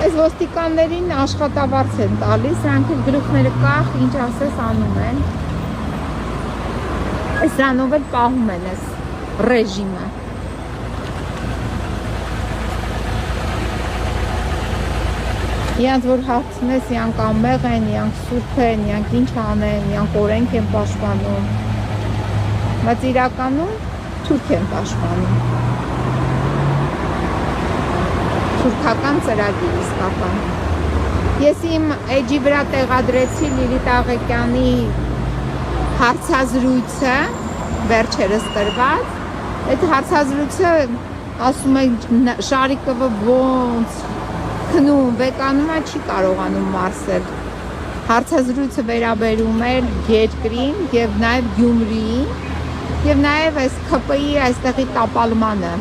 Այս ոստիկաններին աշխատավարձ են տալիս, նրանք էլ գլուխները կախ, ինչ ասես անում են։ Սրանով էլ պահում են այս ռեժիմը։ Իրանց որ հարցնես, իրանք ամեղ են, իրանք սուրբ են, իրանք ինչ անեն, իրանք օրենք են պաշտպանում։ Բայց իրականում թուրք են պաշտպանում։ Թուրքական ծրագիր իսկական։ Ես իմ էջի վրա տեղադրեցի Լիլիթ Աղեկյանի հարցազրույցը, վերջերս տրված, այդ հարցազրույցը ասում է Շարիկովը ոնց քնում, վեկանում է, չի կարողանում մարսել։ Հարցազրույցը վերաբերում էր երկրին և նաև Գյումրիին և նաև այս ՔՊ-ի այստեղի տապալմանը։